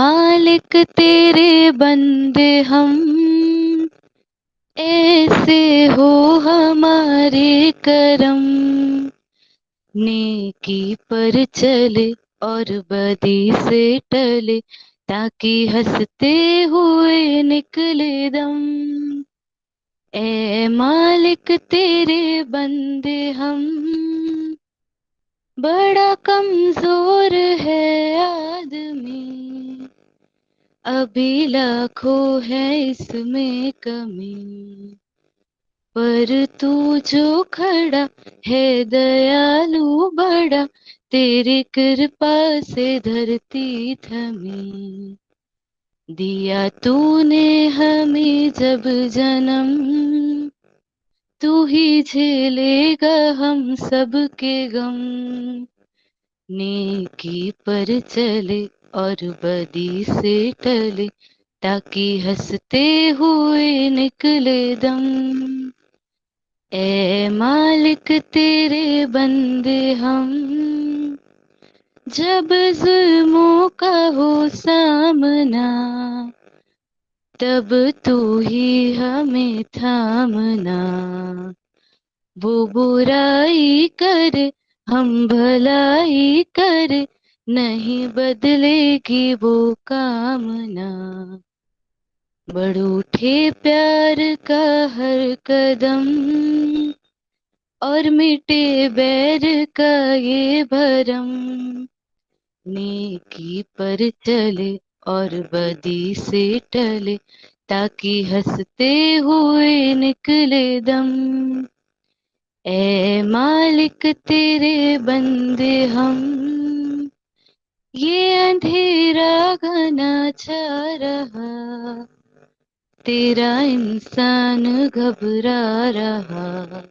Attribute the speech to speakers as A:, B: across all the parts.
A: मालिक तेरे बंदे हम, ऐसे हो हमारे करम। नेकी पर चले और बदी से टले, ताकि हंसते हुए निकले दम। ए मालिक तेरे बंदे हम, बड़ा कमजोर है आदमी, अभी लाखों है इसमें कमी। पर तू जो खड़ा है दयालु बड़ा, तेरी कृपा से धरती थमी। दिया तूने हमें जब जन्म, तू ही झेलेगा हम सबके गम। नेकी पर चले और बदी से टले, ताकि हंसते हुए निकले दम। ए मालिक तेरे बंदे हम, जब जुल्मों का हो सामना, तब तू ही हमें थामना। वो बुराई करे हम भलाई करे, नहीं बदलेगी वो कामना। बढ़ उठे प्यार का हर कदम, और मिटे बैर का ये भरम। नेकी पर चले और बदी से टले, ताकि हंसते हुए निकले दम। ए मालिक तेरे बंदे हम, ये अंधेरा घना छा रहा, तेरा इंसान घबरा रहा।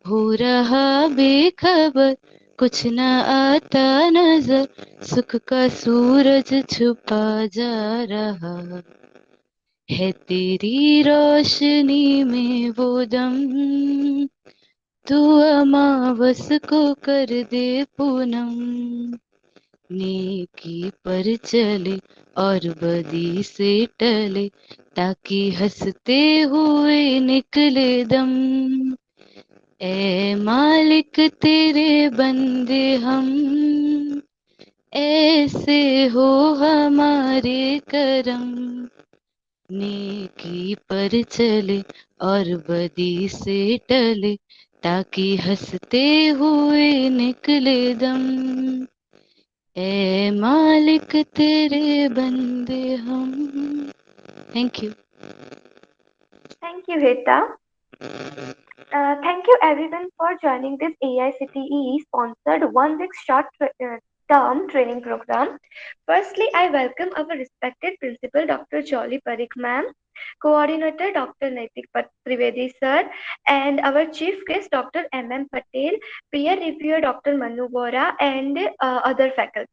A: हो रहा बेखबर, कुछ न आता नजर, सुख का सूरज छुपा जा रहा। है तेरी रोशनी में वो दम, तू अमावस को कर दे पूनम। नेकी पर चले और बदी से टले, ताकि हंसते हुए निकले दम। ए मालिक तेरे बंदे हम, ऐसे हो हमारे करम। नेकी पर चले और बदी से टले, ताकि हंसते हुए निकले दम। ए मालिक तेरे बंदे हम। Thank you.
B: Thank you, Heta. Thank you everyone for joining this AICTE sponsored 1 week term training program. Firstly, I welcome our respected principal Dr. Jolly Parikh ma'am, coordinator Dr. Trivedi sir, and our chief guest Dr. M. Patel, peer reviewer Dr. Manu Bora, and other faculty.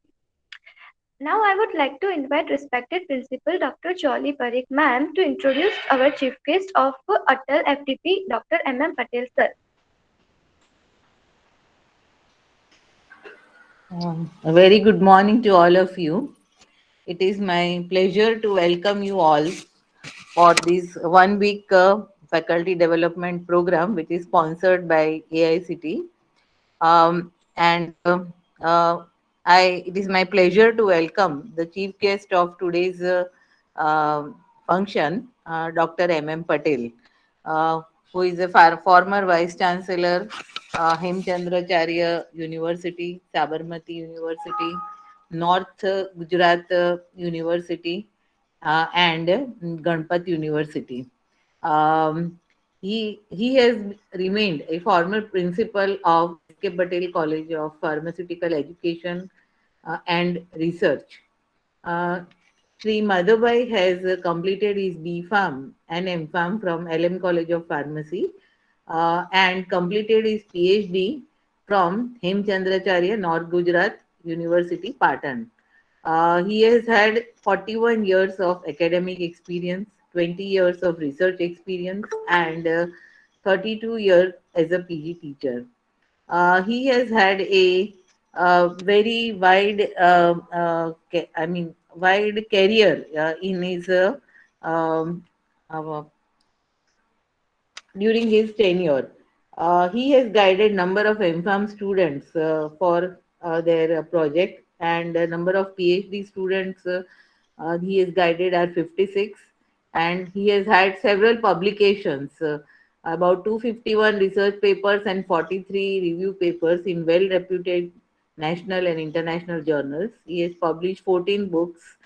B: Now I would like to invite respected Principal Dr. Jolly Parikh ma'am to introduce our chief guest of ATAL FTP, Dr. M. Patel sir.
C: A very good morning to all of you. It is my pleasure to welcome you all for this 1 week faculty development program, which is sponsored by AICT. And uh, it is my pleasure to welcome the chief guest of today's uh, function, Dr. M. Patel, uh, who is a former Vice Chancellor, Hemchandracharya University, Sabarmati University, North Gujarat University, and Ganpat University. Um, he has remained a former principal of S.K. Patel College of Pharmaceutical Education and Research. Uh, Sri Madhubhai has completed his B.Pharm and M.Pharm from LM College of Pharmacy and completed his PhD from Hemchandracharya, North Gujarat University, Patan. He has had 41 years of academic experience, 20 years of research experience, and 32 years as a PG teacher. He has had a very wide, wide career in his uh, during his tenure. He has guided number of MPharm students for their project, and a number of PhD students he has guided are 56, and he has had several publications, about 251 research papers and 43 review papers in well-reputed national and international journals. He has published 14 books.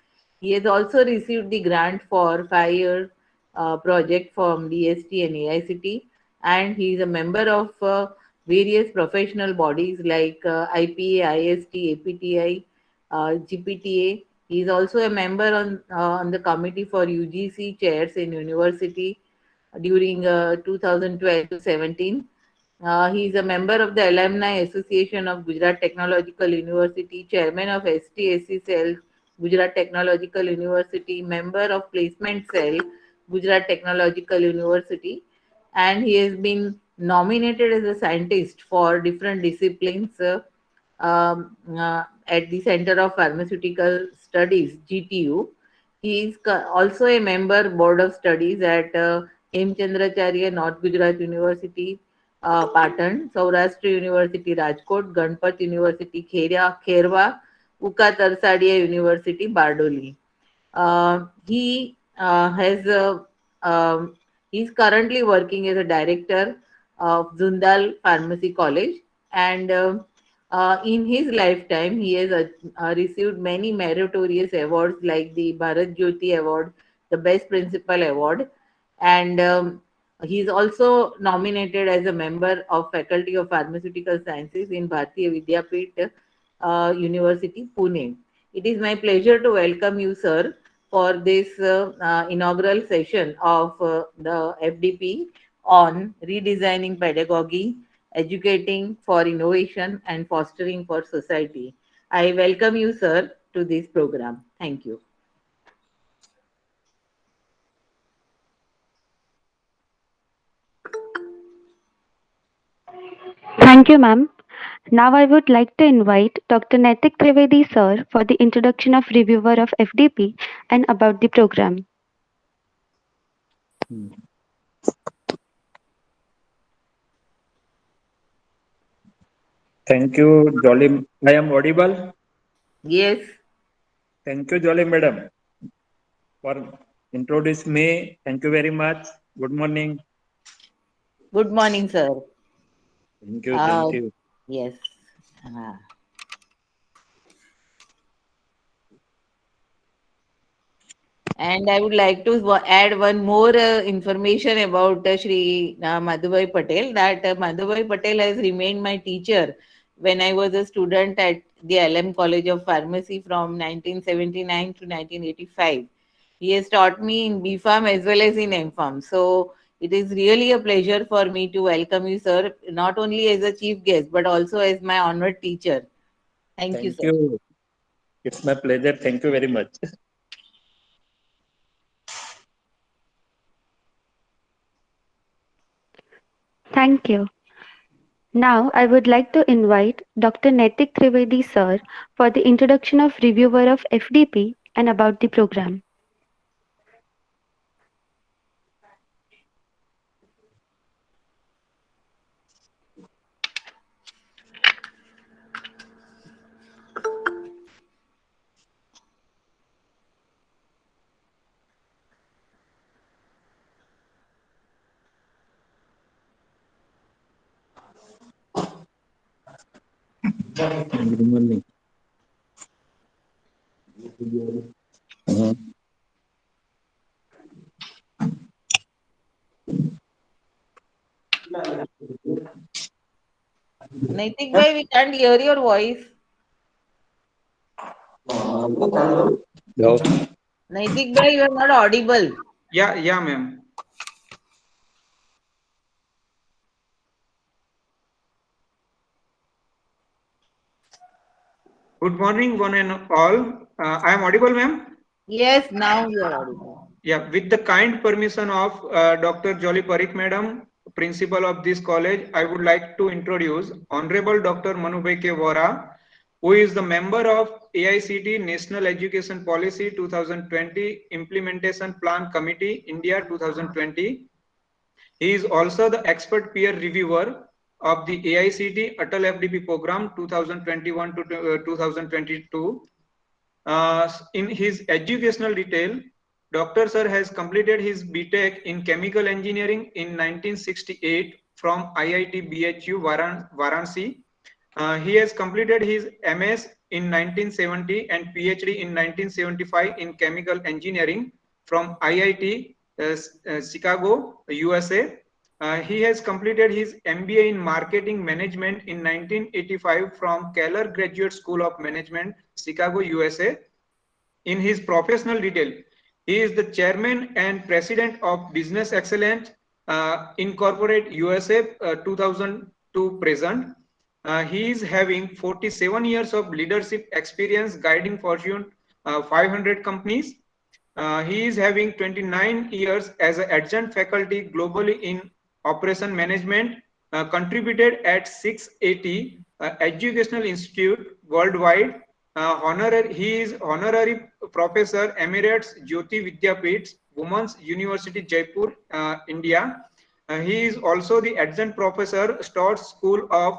C: He has also received the grant for 5-year project from DST and AICT, and he is a member of various professional bodies like IPA, IST, APTI, GPTA. He is also a member on the committee for UGC chairs in university during 2012 to 17. He is a member of the Alumni Association of Gujarat Technological University, chairman of STSC Cell, Gujarat Technological University, member of Placement Cell, Gujarat Technological University, and he has been nominated as a scientist for different disciplines at the Center of Pharmaceutical Studies (GTU). He is also a member board of studies at Hemchandracharya North Gujarat University, Patan, Saurashtra University Rajkot, Ganpat University Kherwa, Uka Tarsadia University Bardoli. He has he's currently working as a director of Zundal Pharmacy College, and in his lifetime he has received many meritorious awards like the Bharat Jyoti Award, the Best Principal Award, and he is also nominated as a member of Faculty of Pharmaceutical Sciences in Bharatiya Vidyapeeth University, Pune. It is my pleasure to welcome you, sir, for this inaugural session of the FDP on redesigning pedagogy, educating for innovation, and fostering for society. I welcome you, sir, to this program. Thank you.
D: Thank you, ma'am. Now I would like to invite Dr. Naitik Trivedi sir for the introduction of reviewer of FDP and about the program.
E: Thank you, Jolly. I am audible.
C: Yes.
E: Thank you, Jolly Madam, for introduce me. Thank you very much. Good morning.
C: Good morning, sir.
E: Thank you.
C: Uh,
E: Thank you.
C: yes. Uh, And I would like to add one more information about Shri Madhubhai Patel, that Madhubhai Patel has remained my teacher when I was a student at the LM College of Pharmacy from 1979 to 1985. He has taught me in BPharm as well as in MPharm. So it is really a pleasure for me to welcome you, sir, not only as a chief guest, but also as my honored teacher. Thank you,
E: Thank
C: sir.
E: you. It's my pleasure. Thank you very much.
D: Thank you. Now I would like to invite Dr. Naitik Trivedi sir for the introduction of reviewer of FDP and about the program.
E: Good morning.
C: Naitik bhai, we can't hear your voice.
E: Hello.
C: Naitik bhai, you are not audible.
F: Yeah, ma'am. Good morning, one and all. I am audible, ma'am.
C: Yes, now you are audible.
F: Yeah, with the kind permission of Dr. Jolly Parikh, madam, principal of this college, I would like to introduce Honorable Dr. Manubhai K. Vora, who is the member of AICT National Education Policy 2020 Implementation Plan Committee India 2020. He is also the expert peer reviewer of the AICT ATAL FDP program 2021 to 2022. In his educational detail, Dr. Sir has completed his BTech in Chemical Engineering in 1968 from IIT BHU Varanasi. He has completed his MS in 1970 and PhD in 1975 in Chemical Engineering from IIT Chicago, USA. He has completed his MBA in Marketing Management in 1985 from Keller Graduate School of Management, Chicago, USA. In his professional detail, he is the chairman and president of Business Excellence Incorporate USA 2000 to present. He is having 47 years of leadership experience guiding Fortune 500 companies. He is having 29 years as an adjunct faculty globally in operation management, contributed at 680 educational institute worldwide. He is honorary professor emeritus Jyoti Vidyapeeth, Women's University Jaipur, India. He is also the adjunct professor, Stott School of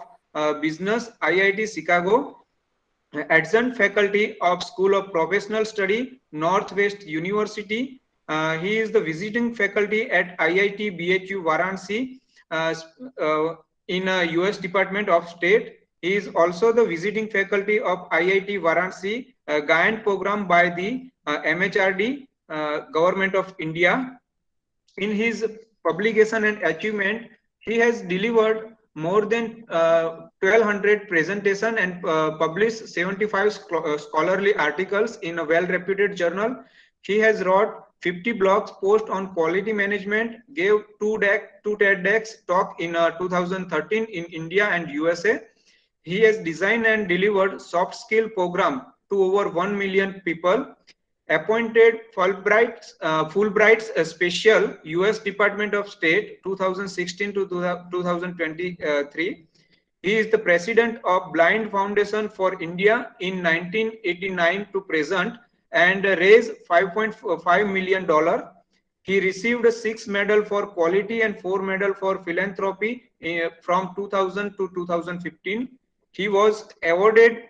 F: Business, IIT Chicago, adjunct faculty of School of Professional Study, Northwest University. He is the visiting faculty at IIT BHU Varanasi in US Department of State. He is also the visiting faculty of IIT Varanasi Gyan program by the MHRD, Government of India. In his publication and achievement, he has delivered more than 1200 presentation and published 75 scholarly articles in a well-reputed journal. He has wrote 50 blogs post on quality management, gave two TEDx talk in 2013 in India and USA. He has designed and delivered soft skill program to over 1 million people, appointed Fulbright's Special US Department of State 2016 to 2023. He is the president of Blind Foundation for India in 1989 to present and raised $5.5 million. He received 6 medals for quality and 4 medals for philanthropy from 2000 to 2015. He was awarded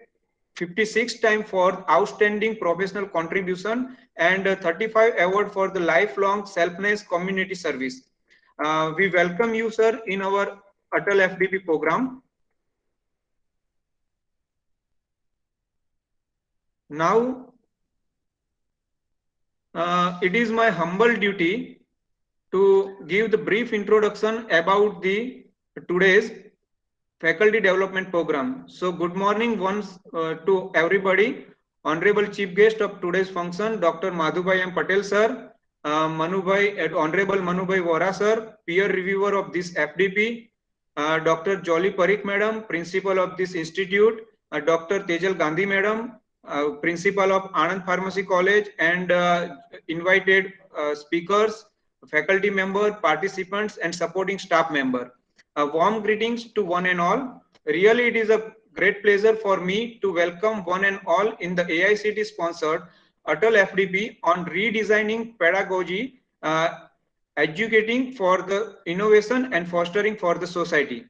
F: 56 times for outstanding professional contribution and 35 award for the lifelong selfless community service. We welcome you, sir, in our ATAL FDP program. Now, it is my humble duty to give the brief introduction about the today's faculty development program. So good morning once to everybody. Honorable Chief Guest of today's function, Dr. Madhubhai M. Patel sir, Honorable Manubhai Vora sir, peer reviewer of this FDP, Dr. Jolly Parikh madam, principal of this institute, Dr. Tejal Gandhi madam, principal of Anand Pharmacy College, and invited speakers, faculty member, participants, and supporting staff member. Warm greetings to one and all. Really, it is a great pleasure for me to welcome one and all in the AICT sponsored ATAL FDP on redesigning pedagogy, educating for the innovation and fostering for the society.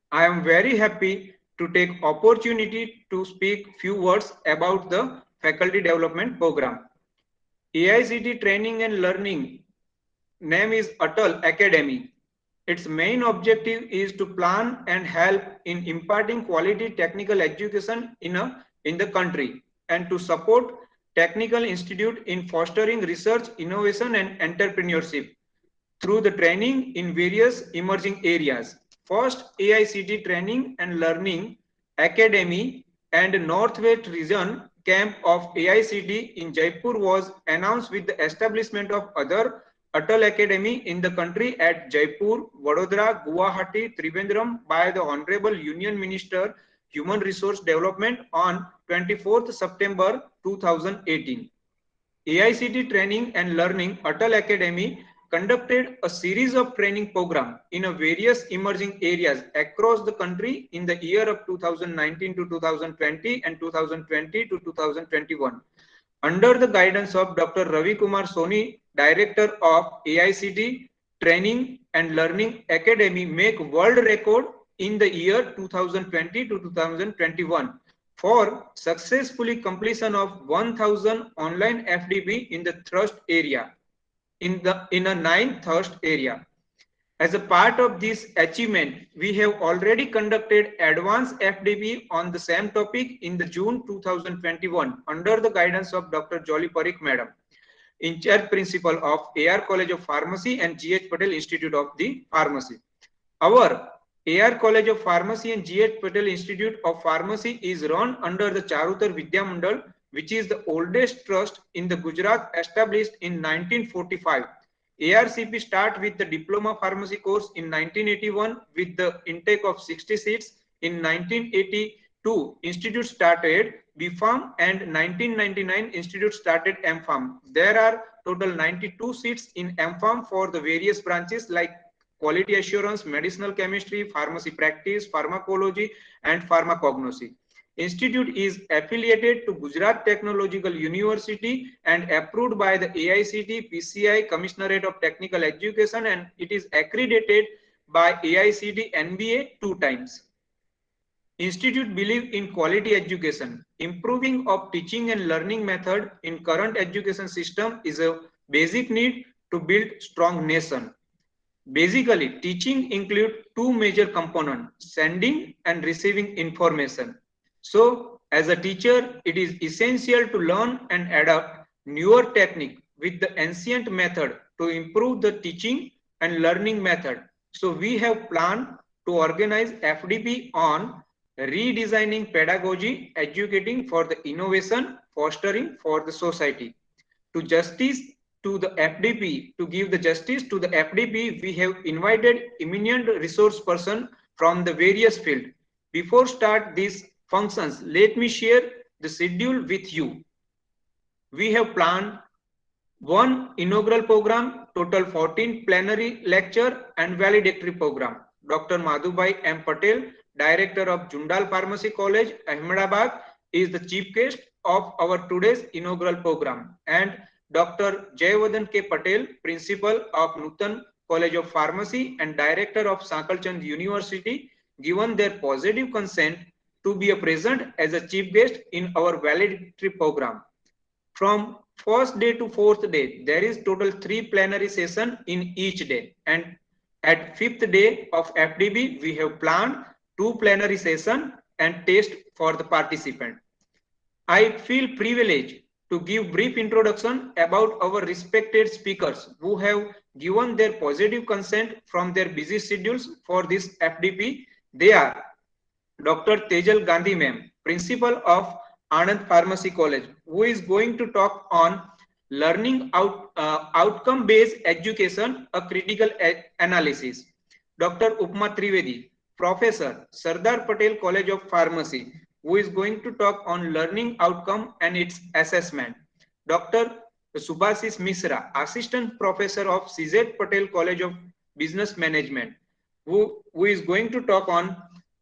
F: I am very happy to take opportunity to speak few words about the faculty development program. AICT Training and Learning, name is ATAL Academy. Its main objective is to plan and help in imparting quality technical education in the country and to support technical institute in fostering research, innovation and entrepreneurship through the training in various emerging areas. First, AICT Training and Learning Academy and Northwest Region Camp of AICT in Jaipur was announced with the establishment of other ATAL Academy in the country at Jaipur, Vadodara, Guwahati, Trivandrum by the Honorable Union Minister Human Resource Development on 24th September 2018. AICT Training and Learning ATAL Academy conducted a series of training programs in a various emerging areas across the country in the year of 2019 to 2020 and 2020 to 2021. Under the guidance of Dr. Ravi Kumar Soni, Director of AICT Training and Learning Academy, make world record in the year 2020 to 2021 for successfully completion of 1000 online FDP in the thrust area in a 9 thrust area. As a part of this achievement, we have already conducted advanced FDP on the same topic in the June 2021 under the guidance of Dr. Jolly Parikh Madam, in charge principal of AR College of Pharmacy and GH Patel Institute of the Pharmacy. Our AR College of Pharmacy and GH Patel Institute of Pharmacy is run under the Charutar Vidya Mandal, which is the oldest trust in the Gujarat, established in 1945. ARCP start with the Diploma Pharmacy course in 1981 with the intake of 60 seats. In 1982, Institute started BPharm, and 1999 Institute started MPharm. There are total 92 seats in MPharm for the various branches like quality assurance, medicinal chemistry, pharmacy practice, pharmacology, and pharmacognosy. Institute is affiliated to Gujarat Technological University and approved by the AICT PCI Commissionerate of Technical Education, and it is accredited by AICT NBA 2 times. Institute believe in quality education. Improving of teaching and learning method in current education system is a basic need to build strong nation. Basically, teaching includes two major components, sending and receiving information. So, as a teacher, it is essential to learn and adapt newer technique with the ancient method to improve the teaching and learning method. So, we have planned to organize FDP on redesigning pedagogy, educating for the innovation, fostering for the society. To justice to the FDP, to give the justice to the FDP, we have invited eminent resource person from the various field. Before start these functions, let me share the schedule with you. We have planned one inaugural program, total 14 plenary lecture and valedictory program. Dr. Madhubhai M. Patel, Director of Jundal Pharmacy College, Ahmedabad, is the chief guest of our today's inaugural program, and Dr. Jayavardhan K. Patel, Principal of Nutan College of Pharmacy and Director of Sankalchand University, given their positive consent to be present as a chief guest in our valedictory program. From first day to fourth day, there is total 3 plenary sessions in each day, and at 5th day of FDB, we have planned 2 plenary sessions and test for the participant. I feel privileged to give brief introduction about our respected speakers who have given their positive consent from their busy schedules for this FDP. They are Dr. Tejal Gandhi ma'am, Principal of Anand Pharmacy College, who is going to talk on learning outcome-based education, a critical analysis. Dr. Upma Trivedi, Professor, Sardar Patel College of Pharmacy, who is going to talk on learning outcome and its assessment. Dr. Subhasis Misra, Assistant Professor of CZ Patel College of Business Management, who is going to talk on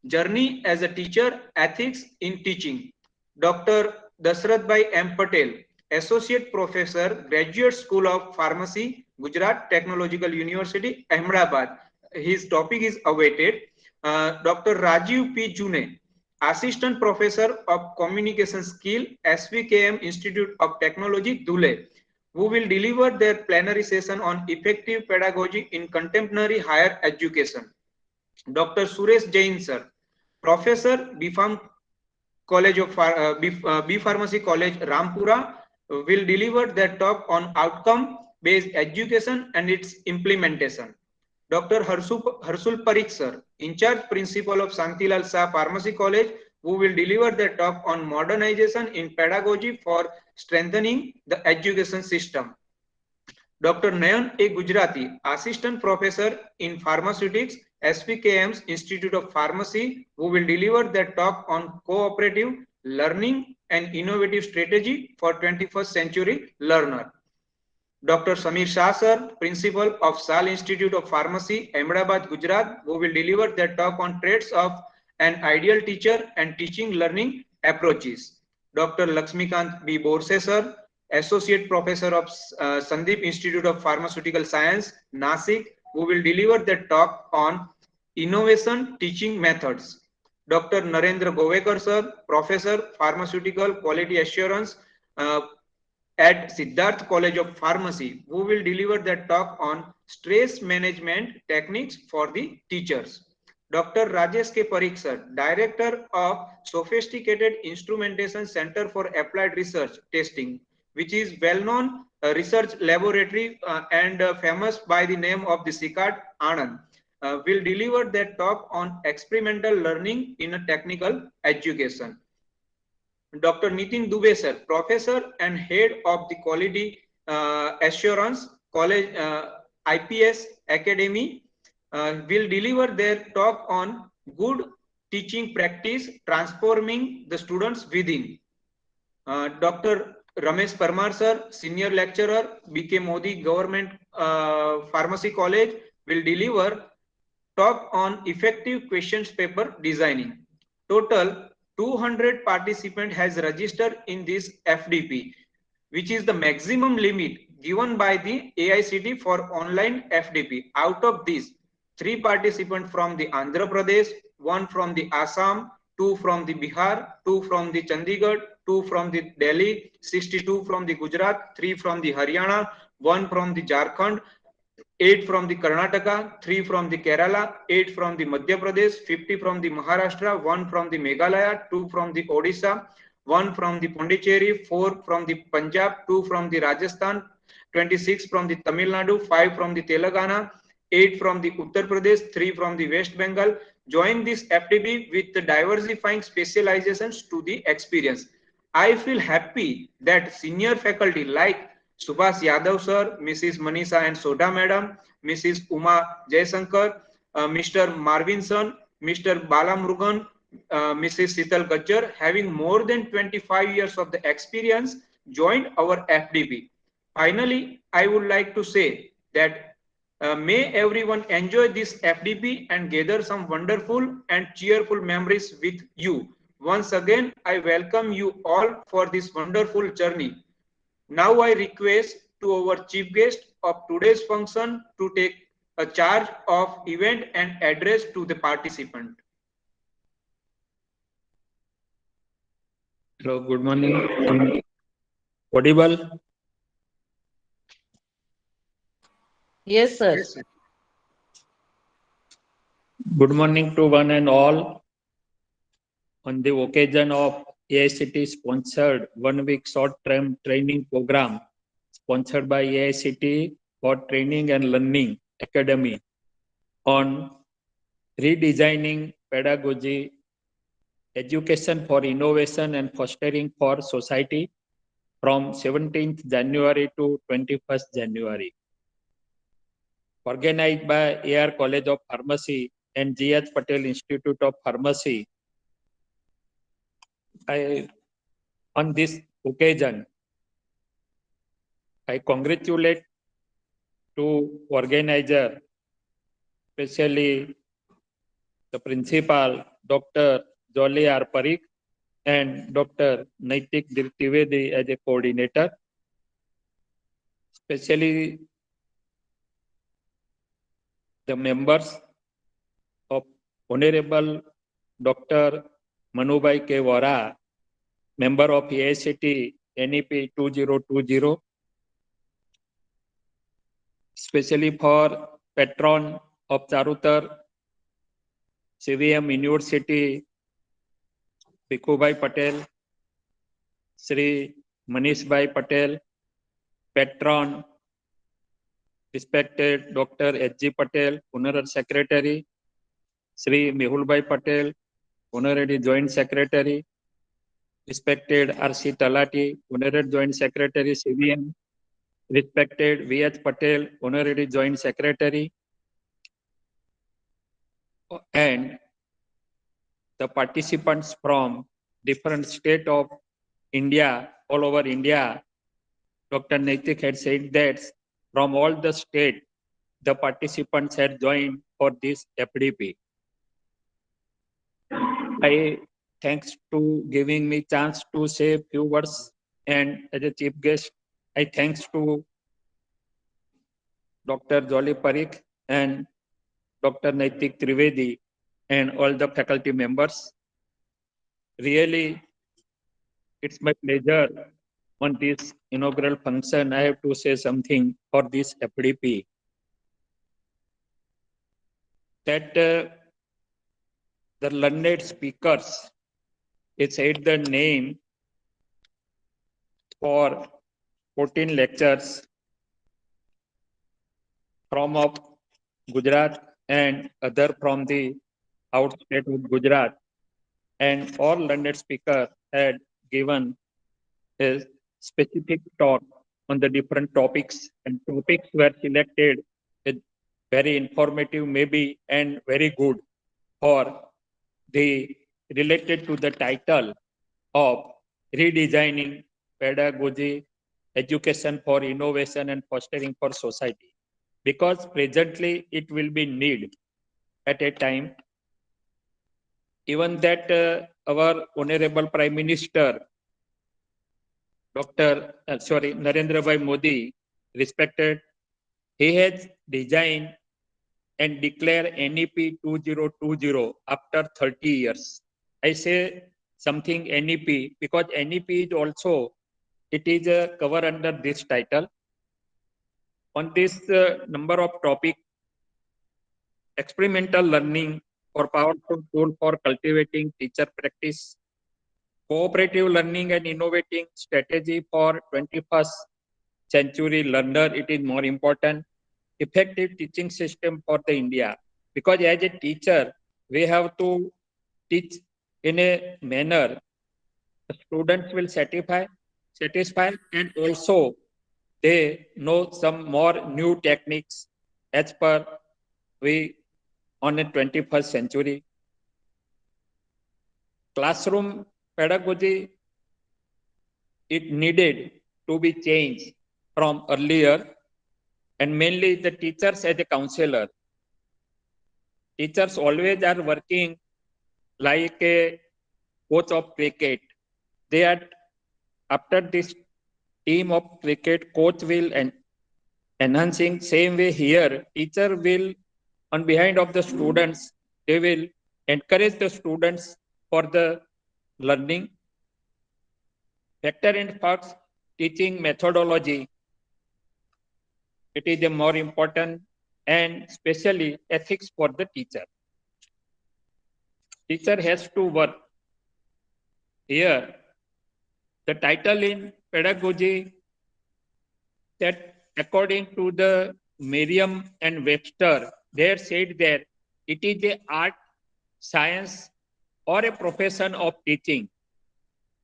F: journey as a teacher, ethics in teaching. Dr. Dasrath Bhai M. Patel, Associate Professor, Graduate School of Pharmacy, Gujarat Technological University, Ahmedabad. His topic is awaited. Dr. Rajiv P. June, Assistant Professor of Communication Skill, SVKM Institute of Technology, Dhule, who will deliver their plenary session on effective pedagogy in contemporary higher education. Dr. Suresh Jain, sir, Professor, BPharm College of B Pharmacy College, Rampura, will deliver their talk on outcome-based education and its implementation. Dr. Harsul Parikh, sir, in charge principal of Santilal Shah Pharmacy College, who will deliver their talk on modernization in pedagogy for strengthening the education system. Dr. Nayan A. Gujarati, Assistant Professor in Pharmaceutics, SPKM's Institute of Pharmacy, who will deliver their talk on cooperative learning and innovative strategy for 21st century learner. Dr. Samir Shah sir, Principal of Sal Institute of Pharmacy, Ahmedabad, Gujarat, who will deliver their talk on traits of an ideal teacher and teaching learning approaches. Dr. Lakshmikant B. Borse sir, Associate Professor of Sandeep Institute of Pharmaceutical Science, Nasik, who will deliver their talk on innovation teaching methods. Dr. Narendra Govekar sir, Professor, Pharmaceutical Quality Assurance, at Siddharth College of Pharmacy, who will deliver their talk on stress management techniques for the teachers. Dr. Rajesh K. Parikh sir, Director of Sophisticated Instrumentation Center for Applied Research Testing, which is well-known research laboratory and famous by the name of the SICAT Anand, will deliver their talk on experimental learning in a technical education. Dr. Nitin Dubey sir, Professor and Head of the Quality Assurance College IPS Academy, will deliver their talk on good teaching practice transforming the students within. Dr. Ramesh Parmar sir, Senior Lecturer, BK Modi Government Pharmacy College, will deliver talk on effective questions paper designing. Total 200 participants has registered in this FDP, which is the maximum limit given by the AICTE for online FDP. Out of these, 3 participants from the Andhra Pradesh, 1 from the Assam, 2 from the Bihar, 2 from the Chandigarh, 2 from the Delhi, 62 from the Gujarat, 3 from the Haryana, 1 from the Jharkhand, 8 from the Karnataka, 3 from the Kerala, 8 from the Madhya Pradesh, 50 from the Maharashtra, 1 from the Meghalaya, 2 from the Odisha, 1 from the Pondicherry, 4 from the Punjab, 2 from the Rajasthan, 26 from the Tamil Nadu, 5 from the Telangana, 8 from the Uttar Pradesh, 3 from the West Bengal. Join this FTB with the diversifying specializations to the experience. I feel happy that senior faculty like Subhas Yadav sir, Mrs. Manisha and Soda madam, Mrs. Uma Jayasankar, Mr. Marvinson, Mr. Balamrugan, Mrs. Sital Gajjar, having more than 25 years of the experience, joined our FDP. Finally, I would like to say that may everyone enjoy this FDP and gather some wonderful and cheerful memories with you. Once again, I welcome you all for this wonderful journey. Now I request to our chief guest of today's function to take a charge of event and address to the participant.
E: Hello, good morning. I'm audible.
C: Yes, sir.
F: Yes, sir.
E: Good morning to one and all. On the occasion of AICTE sponsored 1 week short-term training program sponsored by AICTE for Training and Learning Academy on redesigning pedagogy, education for innovation and fostering for society from 17th January to 21st January. Organized by AR College of Pharmacy and G.H. Patel Institute of Pharmacy. On this occasion, I congratulate to organizer, especially the principal, Dr. Jolly R. Parikh, and Dr. Naitik Trivedi as a coordinator, especially the members of Honorable Dr. Madhubhai K. Vora, member of AICTE NEP 2020, especially for patron of Charutar, CVM University, Bhikkhubhai Patel, Sri Manishbhai Patel, patron, respected Dr. H.G. Patel, Honorary Secretary, Sri Mehulbhai Patel, Honorary Joint Secretary, respected R.C. Talati, Honorary Joint Secretary, CVM, respected V.H. Patel, Honorary Joint Secretary, and the participants from different states of India, all over India, Dr. Naitik had said that from all the state, the participants had joined for this FDP. I thanks to giving me chance to say a few words, and as a chief guest, I thanks to Dr. Jolly Parikh and Dr. Naitik Trivedi and all the faculty members. Really, it's my pleasure on this inaugural function. I have to say something for this FDP. That the learned speakers, it said the name for 14 lectures from of Gujarat and other from the outstate of Gujarat. And all learned speakers had given a specific talk on the different topics, and topics were selected very informative maybe and very good for the related to the title of redesigning pedagogy, education for innovation and fostering for society. Because presently it will be need at a time, even that our Honorable Prime Minister, Narendra Bhai Modi, respected, he has designed and declare NEP 2020 after 30 years. I say something NEP because NEP is also, it is a cover under this title. On this number of topic, experimental learning for powerful tool for cultivating teacher practice, cooperative learning and innovating strategy for 21st century learner, it is more important. Effective teaching system for the India. Because as a teacher, we have to teach in a manner the students will satisfy, and also they know some more new techniques as per we on the 21st century. Classroom pedagogy, it needed to be changed from earlier, and mainly the teachers as a counselor. Teachers always are working like a coach of cricket. They are, after this team of cricket, coach will enhancing. Same way here, teacher will, on behind of the students, they will encourage the students for the learning. Factor in facts, teaching methodology, it is a more important, and especially ethics for the teacher. Teacher has to work here. The title in pedagogy, that according to the Merriam and Webster, they said that it is a art, science, or a profession of teaching.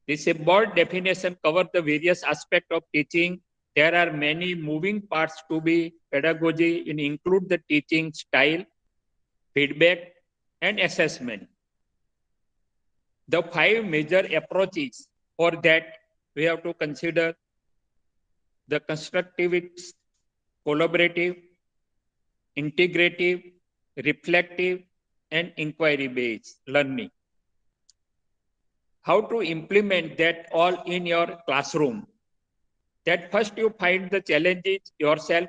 E: This broad definition covers the various aspects of teaching. There are many moving parts to be pedagogy, and include the teaching style, feedback, and assessment. The 5 major approaches for that we have to consider: the constructivist, collaborative, integrative, reflective, and inquiry-based learning. How to implement that all in your classroom? That first you find the challenges yourself,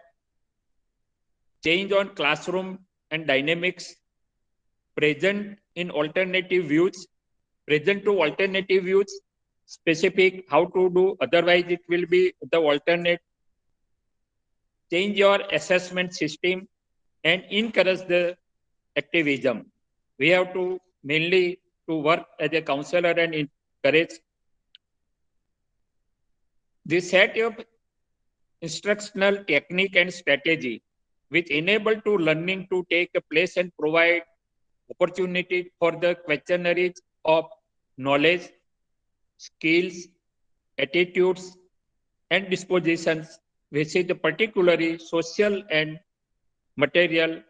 E: change on classroom and dynamics, present to alternative views, specific how to do, otherwise it will be the alternate. Change your assessment system and encourage the activism. We have to mainly to work as a counselor and encourage this set of instructional technique and strategy which enable to learning to take a place and provide opportunity for the questionnaires of knowledge, skills, attitudes, and dispositions, which is the particularly social and material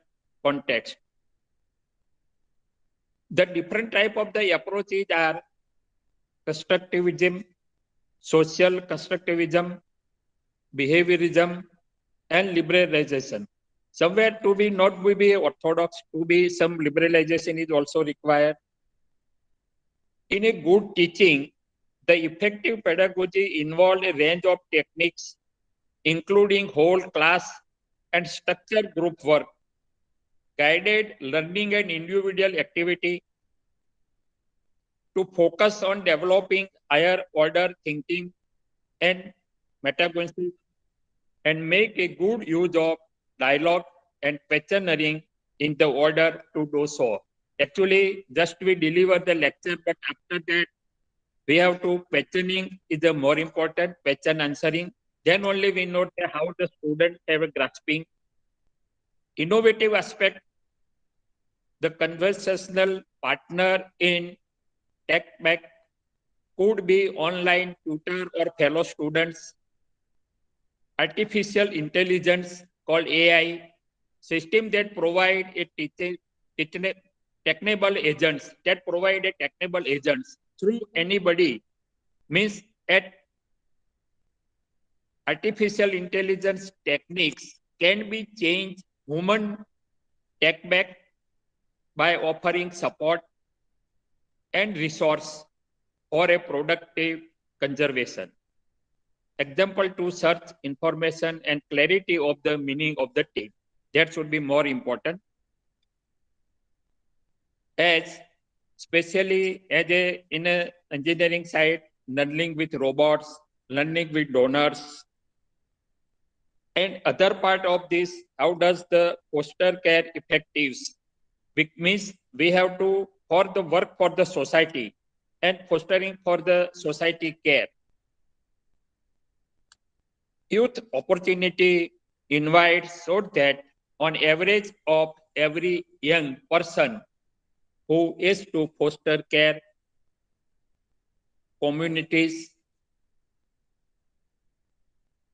E: context. The different type of the approaches are constructivism, social constructivism, behaviorism, and liberalization. Somewhere to be not to be orthodox, to be some liberalization is also required. In a good teaching, the effective pedagogy involved a range of techniques, including whole class and structured group work, guided learning and individual activity to focus on developing higher order thinking and metagogy and make a good use of dialogue and questioning in the order to do so. Actually, just we deliver the lecture, but after that, we have to questioning is the more important, question answering. Then only we know how the students have a grasping. Innovative aspect, the conversational partner in tech back could be online tutor or fellow students, artificial intelligence called AI, system that provide a technical agents that provide a technical agents through anybody means at artificial intelligence techniques can be changed human tech back by offering support and resource for a productive conservation. Example to search information and clarity of the meaning of the text. That should be more important. As especially as a in a engineering side, learning with robots, learning with donors, and other part of this, how does the foster care effectives? Which means we have to for the work for the society and fostering for the society care. Youth opportunity invites so that on average of every young person who is to foster care communities,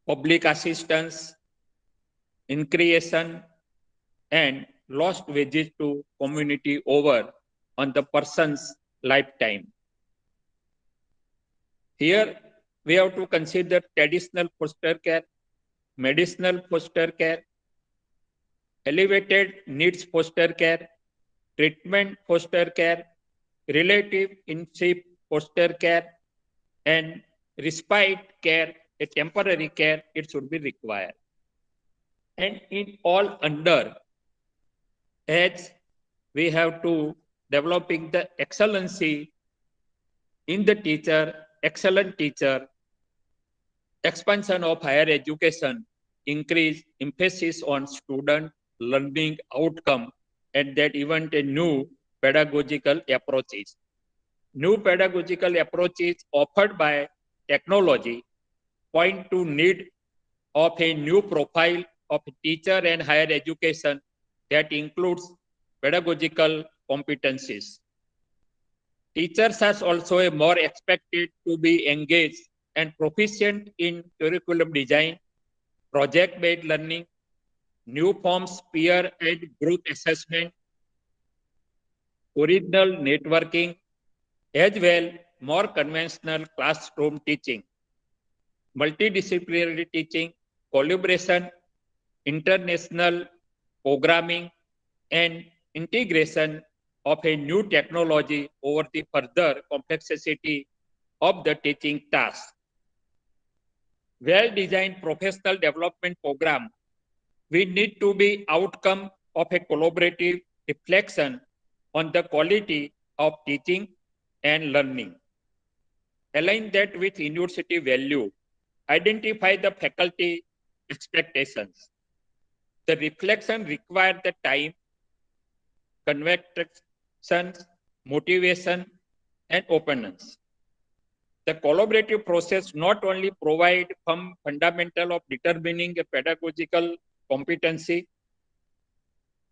E: public assistance, in creation, and lost wages to community over on the person's lifetime. Here we have to consider traditional foster care, medicinal foster care, elevated needs foster care, treatment foster care, relationship foster care, and respite care, a temporary care, it should be required. And in all under, as we have to developing the excellency in the teacher, excellent teacher, expansion of higher education, increase emphasis on student learning outcome, and that even a new pedagogical approaches. New pedagogical approaches offered by technology point to need of a new profile of teacher and higher education that includes pedagogical competencies. Teachers are also more expected to be engaged and proficient in curriculum design, project-based learning, new forms peer and group assessment, original networking, as well more conventional classroom teaching, multidisciplinary teaching, collaboration, international programming, and integration of a new technology over the further complexity of the teaching task. Well-designed professional development program, we need to be outcome of a collaborative reflection on the quality of teaching and learning. Align that with university value. Identify the faculty expectations. The reflection requires the time, conviction, motivation, and openness. The collaborative process not only provide some fundamental of determining a pedagogical competency,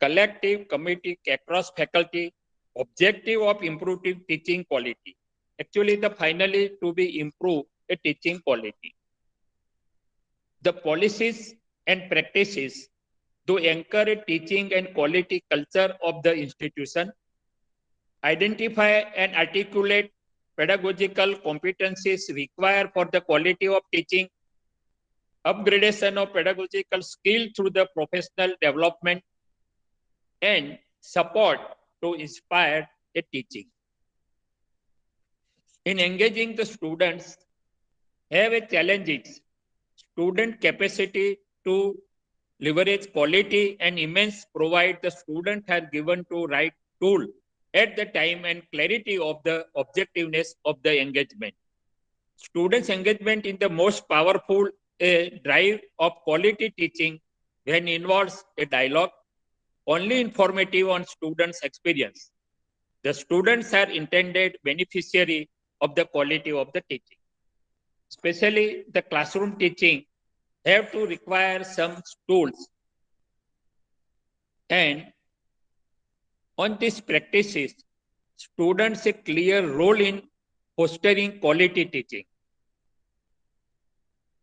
E: collective committee across faculty, objective of improving teaching quality. Actually, the finally to be improve a teaching quality. The policies and practices to anchor a teaching and quality culture of the institution, identify and articulate pedagogical competencies required for the quality of teaching, upgradation of pedagogical skill through the professional development and support to inspire a teaching. In engaging the students, have a challenge is student capacity to leverage quality and immense provide the student has given to right tool at the time and clarity of the objectiveness of the engagement. Students' engagement in the most powerful drive of quality teaching when involves a dialogue only informative on students' experience. The students are intended beneficiary of the quality of the teaching. Especially the classroom teaching have to require some tools, and on these practices, students a clear role in fostering quality teaching.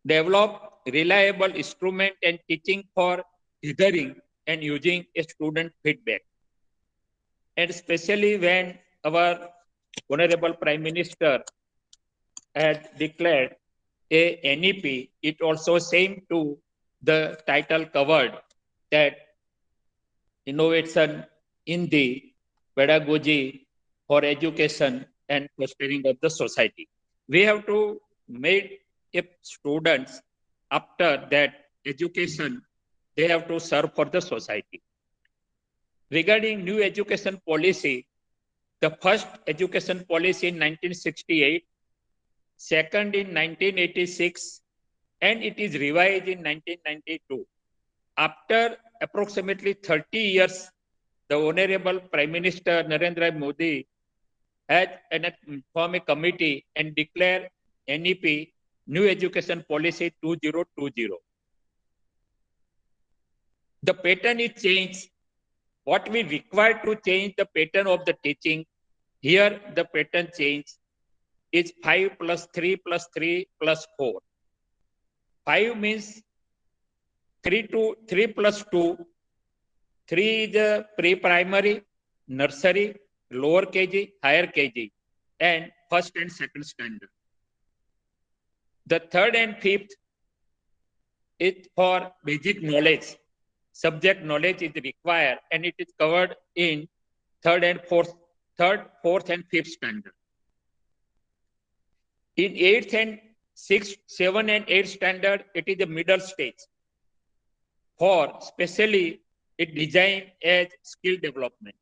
E: Develop reliable instrument and teaching for gathering and using a student feedback. And especially when our Honorable Prime Minister had declared a NEP, it also seemed to the title covered that innovation in the pedagogy for education and fostering of the society. We have to make if students after that education, they have to serve for the society. Regarding new education policy, the first education policy in 1968, second in 1986, and it is revised in 1992. After approximately 30 years, the Honorable Prime Minister Narendra Modi had formed a committee and declared NEP, New Education Policy 2020. The pattern is changed. What we require to change the pattern of the teaching, here the pattern change is 5 plus 3 plus 3 plus 4. 5 means 3 plus 2. 3 is a pre-primary, nursery, lower KG, higher KG, and first and second standard. The third and fifth is for basic knowledge. Subject knowledge is required and it is covered in third, fourth, and fifth standard. In 8th and 6th, 7 and 8 standard, it is the middle stage. For specially, it designed as skill development.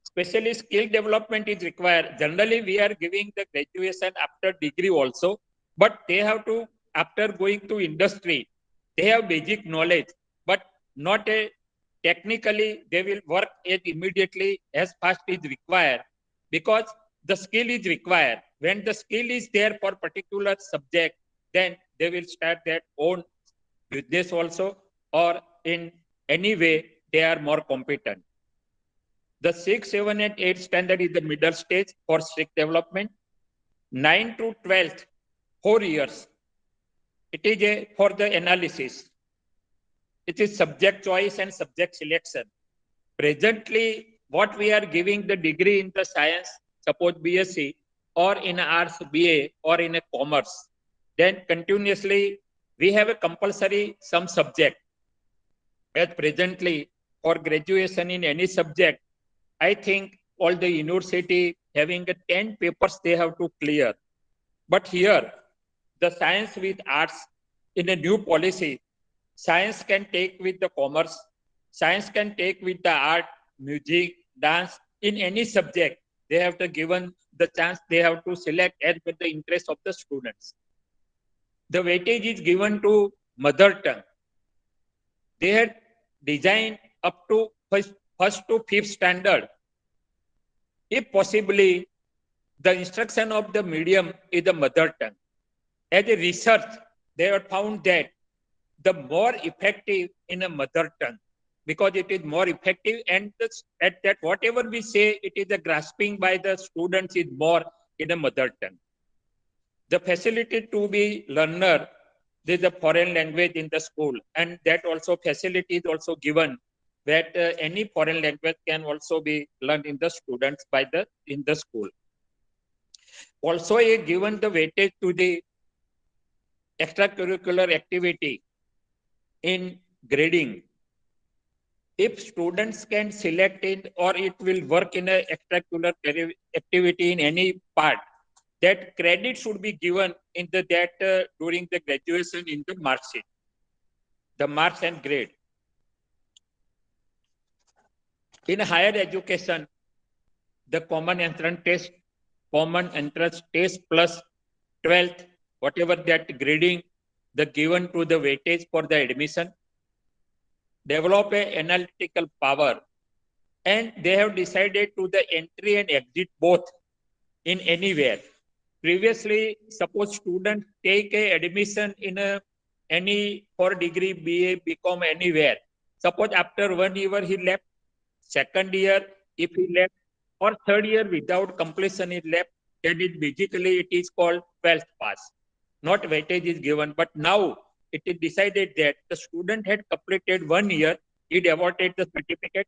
E: Especially skill development is required. Generally, we are giving the graduation after degree also, but they have to, after going to industry, they have basic knowledge, but not a technically they will work it immediately as fast is required because the skill is required. When the skill is there for particular subject, then they will start their own business also, or in any way they are more competent. The 6, 7, and 8 standard is the middle stage for skill development. 9 to 12th, 4 years. It is for the analysis. It is subject choice and subject selection. Presently, what we are giving the degree in the science, suppose BSc, or in arts BA, or in a commerce, then continuously we have a compulsory some subject. As presently, for graduation in any subject, I think all the university having 10 papers they have to clear. But here, the science with arts in a new policy, science can take with the commerce, science can take with the art, music, dance, in any subject. They have to given the chance, they have to select as per the interest of the students. The weightage is given to mother tongue. They had designed up to first to fifth standard. If possibly, the instruction of the medium is the mother tongue. As a research, they have found that the more effective in a mother tongue, because it is more effective, and at that whatever we say, it is the grasping by the students is more in a mother tongue. The facility to be learner, there is a foreign language in the school, and that also facility is also given that any foreign language can also be learned in the students by the in the school. Also, given the weightage to the extracurricular activity in grading. If students can select it or it will work in a extracurricular activity in any part, that credit should be given in that during the graduation in the mark sheet, the marks and grade. In higher education, the common entrance test plus 12th, whatever that grading, the given to the weightage for the admission, develop a analytical power, and they have decided to the entry and exit both in anywhere. Previously, suppose student take a admission in any for degree BA, BCom anywhere. Suppose after 1 year he left, second year if he left, or third year without completion he left, then it is called 12th pass. Not weightage is given, but now it is decided that the student had completed 1 year, he awarded the certificate,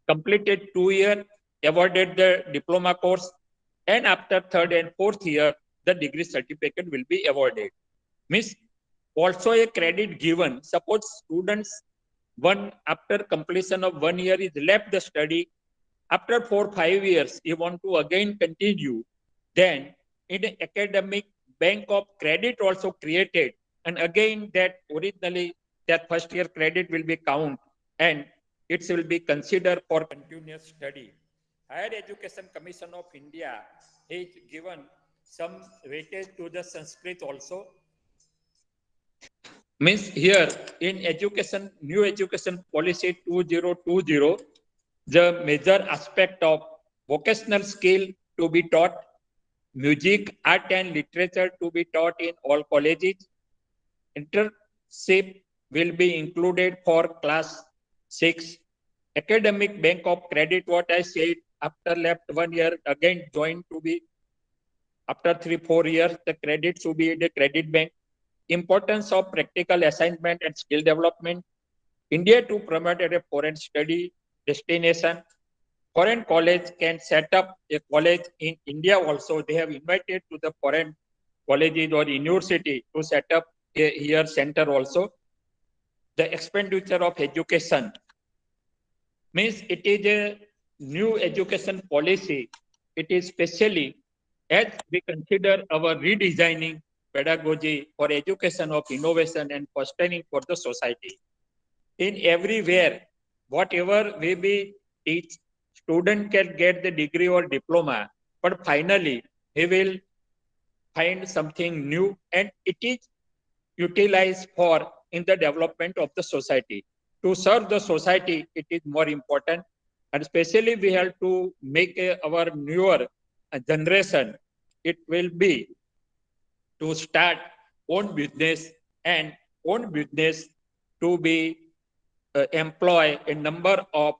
E: completed 2 year, awarded the diploma course, and after third and fourth year, the degree certificate will be awarded. Means also a credit given. Suppose students after completion of 1 year is left the study, after 4 5 years he want to again continue, then in the academic bank of credit also created, and again that originally that first year credit will be count and it will be considered for continuous study. Higher Education Commission of India has given some weightage to the Sanskrit also. Means here in new education policy 2020, the major aspect of vocational skill to be taught, music, art and literature to be taught in all colleges. Internship will be included for class 6. Academic bank of credit, what I said, after left 1 year, again joined to be after 3 4 years, the credit should be the credit bank. Importance of practical assignment and skill development. India to promote a foreign study destination. Foreign college can set up a college in India also. They have invited to the foreign colleges or university to set up a here center also. The expenditure of education means it is a new education policy. It is specially as we consider our redesigning pedagogy for education of innovation and fostering for the society. In everywhere, whatever we be teach, student can get the degree or diploma, but finally he will find something new and it is utilized for in the development of the society. To serve the society, it is more important. And especially we have to make our newer generation, it will be to start own business and own business to be employ a number of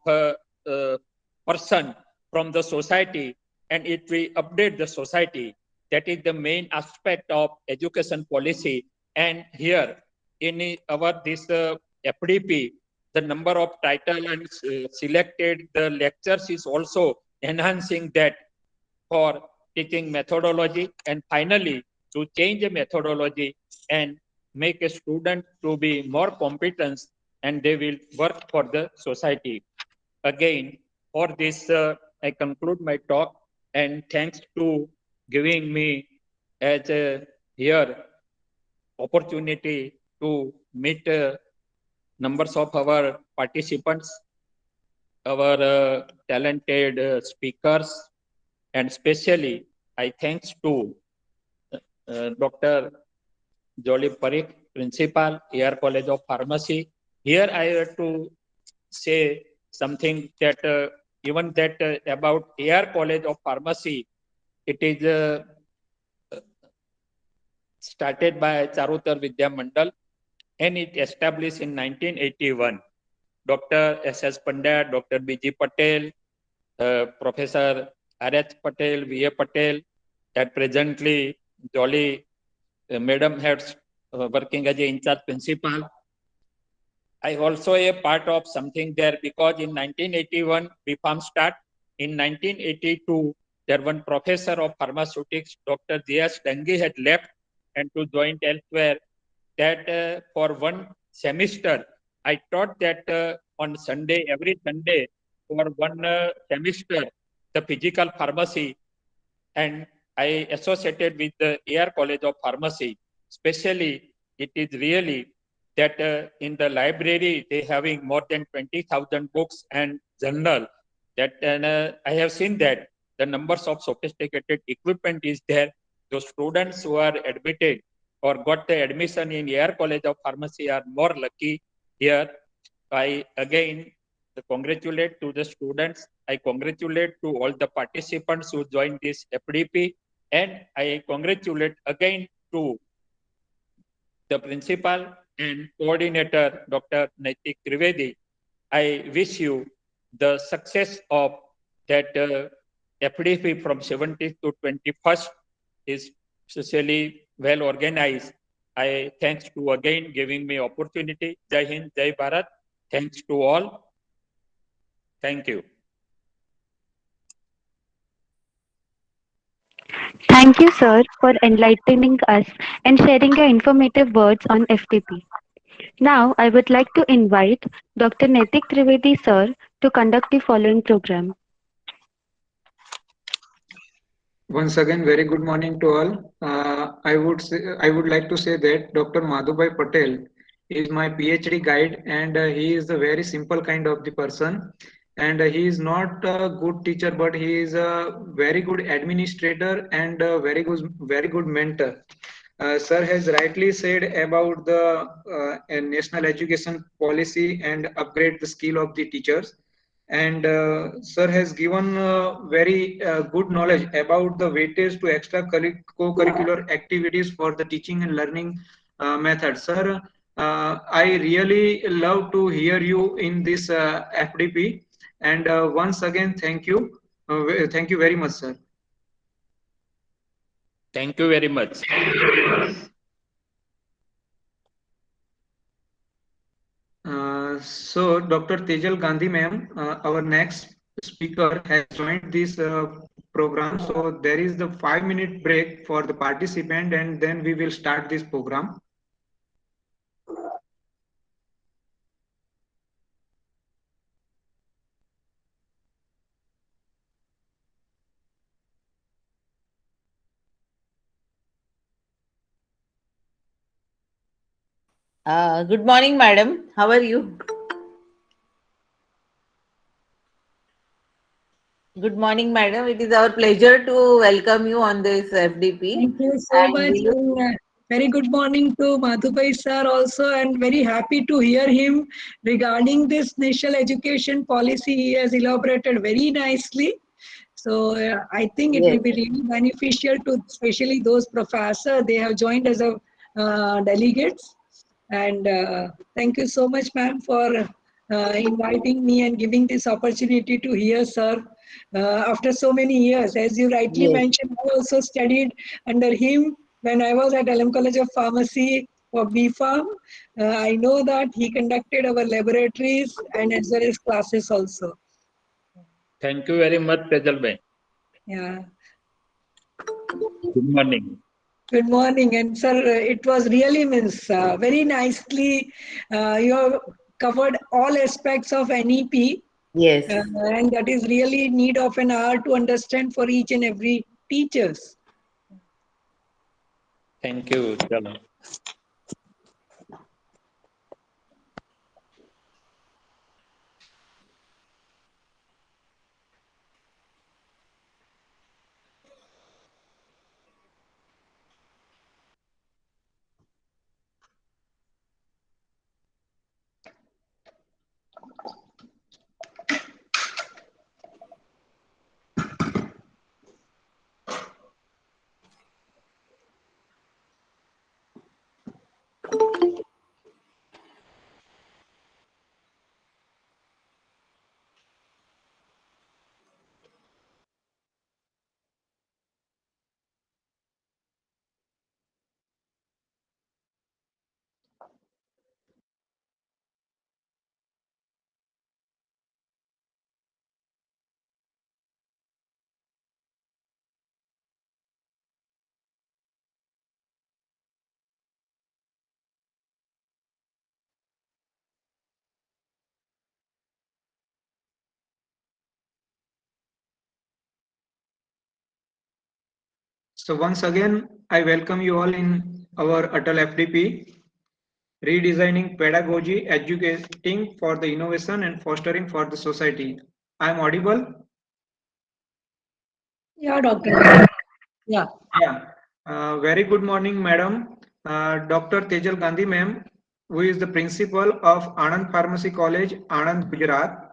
E: person from the society and it will update the society. That is the main aspect of education policy. And here in our this FDP, the number of title and selected the lectures is also enhancing that for teaching methodology, and finally to change the methodology and make a student to be more competent and they will work for the society. Again, for this, I conclude my talk and thanks to giving me as a here opportunity to meet numbers of our participants, our talented speakers, and especially I thanks to Dr. Jolly Parikh, Principal, AR College of Pharmacy. Here I have to say something that even that about AR College of Pharmacy, it is started by Charutar Vidya Mandal and it established in 1981. Dr. S.S. Pandya, Dr. B.G. Patel, Professor R.H. Patel, V.A. Patel, and presently Jolly Madam heads working as a in-charge principal. I also a part of something there because in 1981 BPharm start. In 1982, there one professor of pharmaceutics, Dr. J.S. Dangi had left and to join elsewhere. that for one semester, I taught that on Sunday, every Sunday, for one semester, the physical pharmacy, and I associated with the AR College of Pharmacy. Especially, it is really that in the library they having more than 20,000 books and journal. That I have seen that the numbers of sophisticated equipment is there. Those students who are admitted or got the admission in AR College of Pharmacy are more lucky here. I again congratulate to the students. I congratulate to all the participants who joined this FDP, and I congratulate again to the principal and coordinator, Dr. Naitik Trivedi. I wish you the success of that FDP from 17th to 21st is socially well organized. I thanks to again giving me opportunity. Jai Hind, Jai Bharat. Thanks to all. Thank you.
D: Thank you, sir, for enlightening us and sharing your informative words on FTP. Now, I would like to invite Dr. Netik Trivedi, sir, to conduct the following program.
F: Once again, very good morning to all. I would like to say that Dr. Madhubhai Patel is my PhD guide, and he is a very simple kind of the person. And he is not a good teacher, but he is a very good administrator and a very good mentor. Sir has rightly said about the national education policy and upgrade the skill of the teachers, and sir has given very good knowledge about the weightage to extra co-curricular activities for the teaching and learning method. Sir, I really love to hear you in this FDP, and once again thank you very much, sir.
E: Thank you very much.
F: So, Dr. Tejal Gandhi ma'am, our next speaker has joined this program. So, there is the 5-minute break for the participant, and then we will start this program.
C: Good morning, madam. How are you? Good morning, madam. It is our pleasure to welcome you on this FDP.
G: Thank you so
C: And
G: much. And, very good morning to Madhubhai sir also, and very happy to hear him regarding this national education policy. He has elaborated very nicely. So I think it
C: yes,
G: will be really beneficial to especially those professors. They have joined as a delegates. And thank you so much, ma'am, for inviting me and giving this opportunity to hear, sir. After so many years, as you rightly
C: yes,
G: mentioned, I also studied under him when I was at LM College of Pharmacy for B Farm. I know that he conducted our laboratories and as well as classes also.
E: Thank you very much, Tejal bhai.
G: Yeah.
E: Good morning.
G: Good morning, and sir, it was really means very nicely. You have covered all aspects of NEP,
C: yes.
G: and that is really need of an hour to understand for each and every teachers.
E: Thank you, Tejal.
F: So once again, I welcome you all in our ATAL FDP, Redesigning Pedagogy, Educating for the Innovation and Fostering for the Society. I am audible?
G: Yeah, Dr. Natik. Yeah.
F: Yeah. Very good morning, madam. Dr. Tejal Gandhi, ma'am, who is the principal of Anand Pharmacy College, Anand, Gujarat.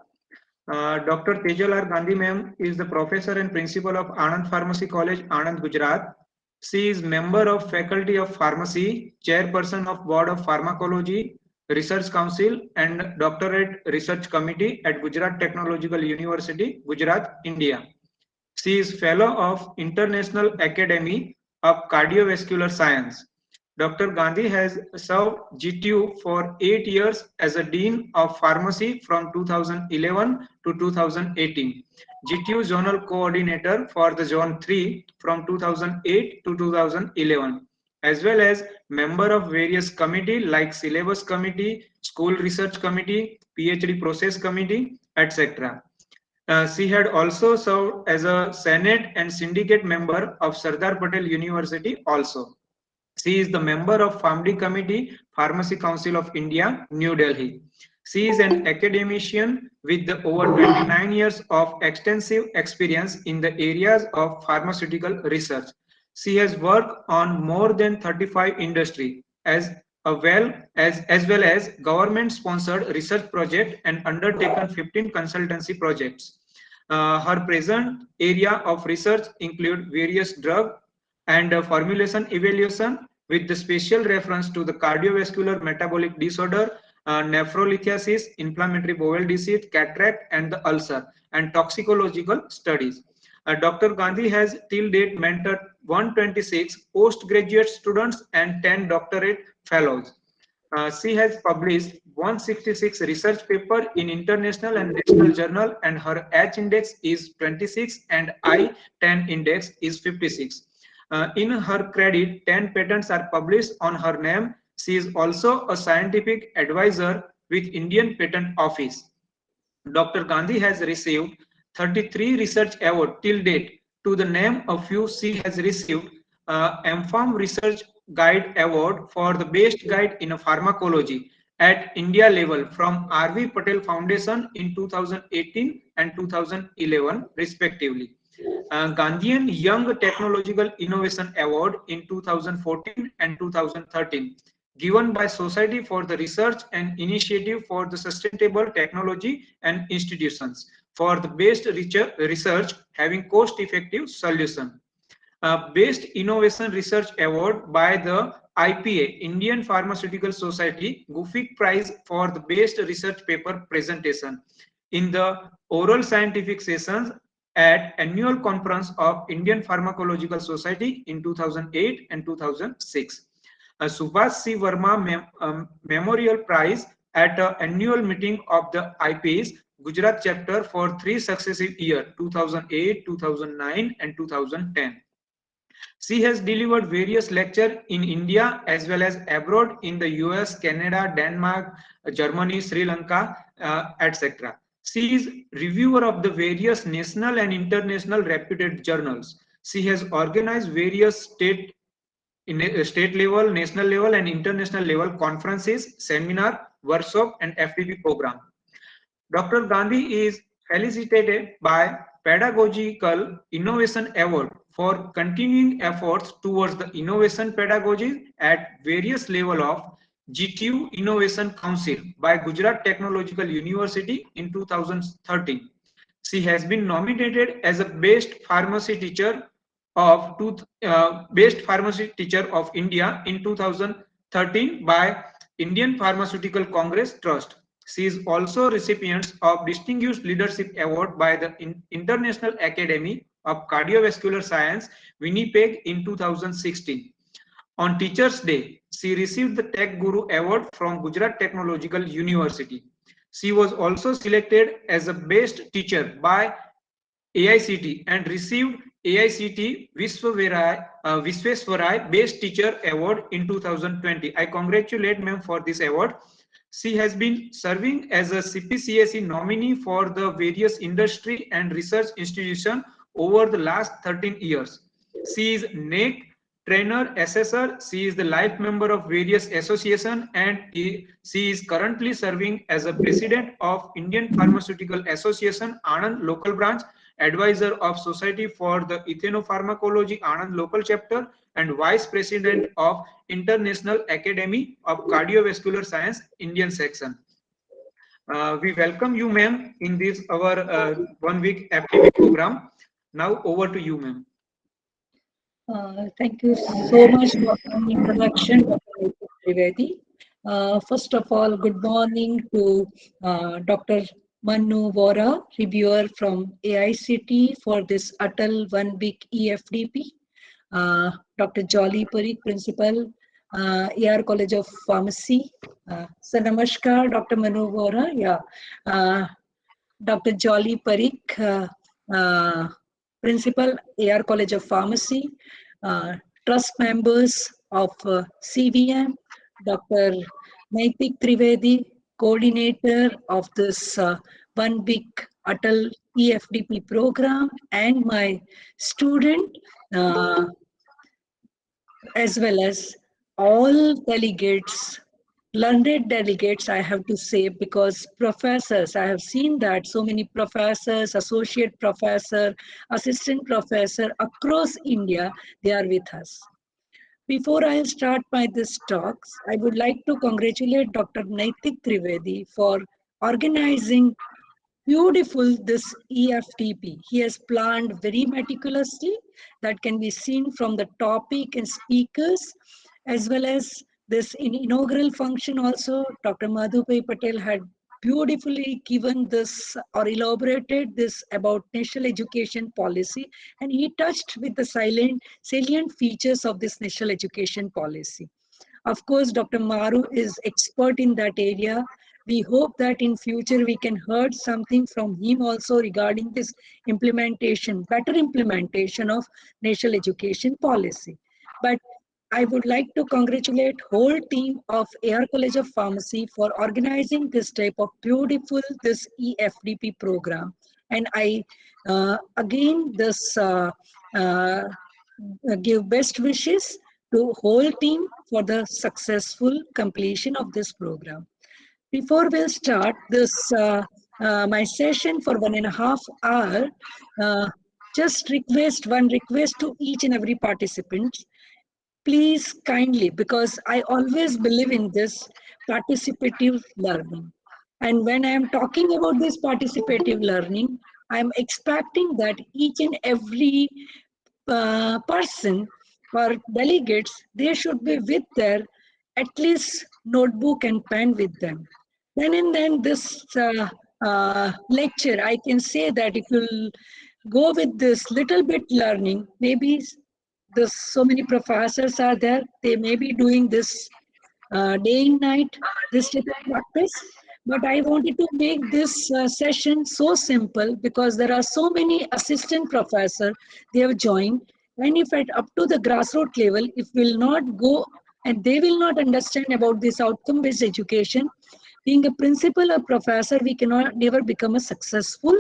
F: Dr. Tejal R. Gandhi, ma'am, is the professor and principal of Anand Pharmacy College, Anand, Gujarat. She is member of Faculty of Pharmacy, chairperson of Board of Pharmacology, Research Council, and Doctorate Research Committee at Gujarat Technological University, Gujarat, India. She is Fellow of International Academy of Cardiovascular Science. Dr. Gandhi has served GTU for 8 years as a Dean of Pharmacy from 2011 to 2018, GTU Zonal Coordinator for the Zone 3 from 2008 to 2011, as well as member of various committees like Syllabus Committee, School Research Committee, PhD Process Committee, etc. She had also served as a Senate and Syndicate member of Sardar Patel University also. She is the member of PharmD Committee, Pharmacy Council of India, New Delhi. She is an academician with over 29 years of extensive experience in the areas of pharmaceutical research. She has worked on more than 35 industry as well as government-sponsored research projects and undertaken 15 consultancy projects. Her present area of research include various drug and formulation evaluation with the special reference to the cardiovascular metabolic disorder, nephrolithiasis, inflammatory bowel disease, cataract, and the ulcer, and toxicological studies. Dr. Gandhi has till date mentored 126 postgraduate students and 10 doctorate fellows. She has published 166 research paper in international and national journal, and her H index is 26 and I-10 index is 56. In her credit, 10 patents are published on her name. She is also a scientific advisor with Indian Patent Office. Dr. Gandhi has received 33 research awards till date. To the name a few, she has received MFARM Research Guide Award for the best guide in pharmacology at India level from R.V. Patel Foundation in 2018 and 2011 respectively. Gandhian Young Technological Innovation Award in 2014 and 2013, given by Society for the Research and Initiative for the Sustainable Technology and Institutions for the best research having cost-effective solution. Best Innovation Research Award by the IPA, Indian Pharmaceutical Society, Gufic Prize for the best research paper presentation in the oral scientific sessions at annual conference of Indian Pharmacological Society in 2008 and 2006. Subhash C. Verma Memorial Prize at an annual meeting of the IPA's Gujarat chapter for 3 successive years, 2008, 2009 and 2010. She has delivered various lectures in India as well as abroad in the US, Canada, Denmark, Germany, Sri Lanka, etc. She is reviewer of the various national and international reputed journals. She has organized various state level, national level, and international level conferences, seminar, workshop, and FDP program. Dr. Gandhi is felicitated by Pedagogical Innovation Award for continuing efforts towards the innovation pedagogy at various level of GTU Innovation Council by Gujarat Technological University in 2013. She has been nominated as a Best Pharmacy Teacher of India in 2013 by Indian Pharmaceutical Congress Trust. She is also recipient of Distinguished Leadership Award by the International Academy of Cardiovascular Science, Winnipeg in 2016. On Teachers' Day, she received the Tech Guru Award from Gujarat Technological University. She was also selected as a Best Teacher by AICT and received AICT Visvesvarai Best Teacher Award in 2020. I congratulate ma'am for this award. She has been serving as a CPCSE nominee for the various industry and research institutions over the last 13 years. She is NAEC trainer, assessor. She is the life member of various associations, and she is currently serving as a president of Indian Pharmaceutical Association Anand local branch, advisor of Society for the Ethnopharmacology Anand local chapter, and vice president of International Academy of Cardiovascular Science Indian section. We welcome you, ma'am, in this our 1 week FTP program. Now over to you, ma'am.
G: Thank you so much for the introduction, Dr. Trivedi. First of all, good morning to Dr. Manu Vora, reviewer from AICT for this ATAL 1 week EFDP. Dr. Jolly Parikh, Principal, AR College of Pharmacy. So, Namaskar, Dr. Manu Vora. Yeah. Dr. Jolly Parikh, Principal, AR College of Pharmacy, Trust members of CVM, Dr. Naitik Trivedi, Coordinator of this 1 week ATAL EFDP program, and my student, as well as all delegates, learned delegates, I have to say, because professors, I have seen that so many professors, associate professor, assistant professor across India, they are with us. Before I start this talks, I would like to congratulate Dr. Naitik Trivedi for organizing beautiful this EFTP. He has planned very meticulously, that can be seen from the topic and speakers, as well as this inaugural function also. Dr. Madhubhai Patel had beautifully given this or elaborated this about national education policy, and he touched with the salient features of this national education policy. Of course, Dr. Maru is expert in that area. We hope that in future we can hear something from him also regarding this implementation, better implementation of national education policy. But I would like to congratulate whole team of AR College of Pharmacy for organizing this type of beautiful this EFDP program. And I again give best wishes to whole team for the successful completion of this program. Before we'll start this my session for 1.5 hours, just one request to each and every participant. Please kindly, because I always believe in this participative learning. And when I am talking about this participative learning, I am expecting that each and every person or delegates, they should be with their at least notebook and pen with them. Then and then this lecture, I can say that if you'll go with this little bit learning, maybe this so many professors are there, they may be doing this day and night, this type of practice. But I wanted to make this session so simple because there are so many assistant professors, they have joined. And if at up to the grassroots level, if will not go and they will not understand about this outcome-based education, being a principal or professor, we cannot never become a successful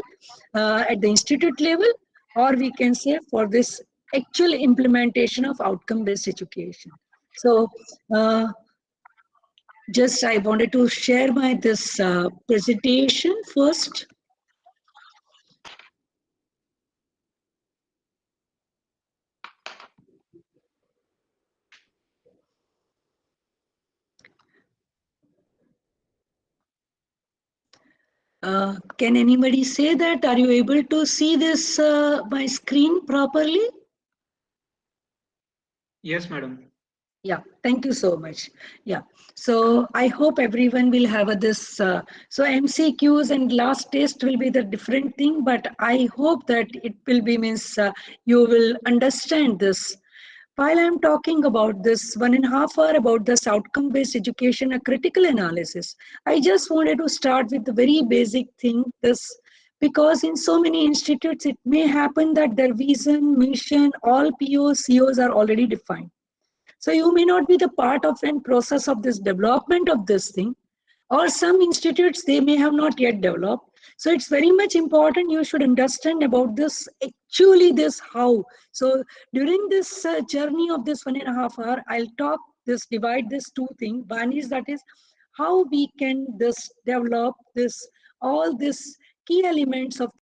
G: at the institute level, or we can say for this actual implementation of outcome-based education. So, just I wanted to share this presentation first. Can anybody say that? Are you able to see this my screen properly?
F: Yes, madam.
G: Yeah, thank you so much. Yeah, so I hope everyone will have this. So MCQs and last test will be the different thing, but I hope that it will be means you will understand this. While I'm talking about this 1.5 hour about this outcome-based education, a critical analysis, I just wanted to start with the very basic thing, this, because in so many institutes, it may happen that their vision, mission, all POs, COs are already defined. So you may not be the part of and process of this development of this thing, or some institutes, they may have not yet developed. So it's very much important you should understand about this, actually this how. So during this journey of this 1.5 hour, I'll talk this, divide this two things. One is that is how we can this develop this all this key elements of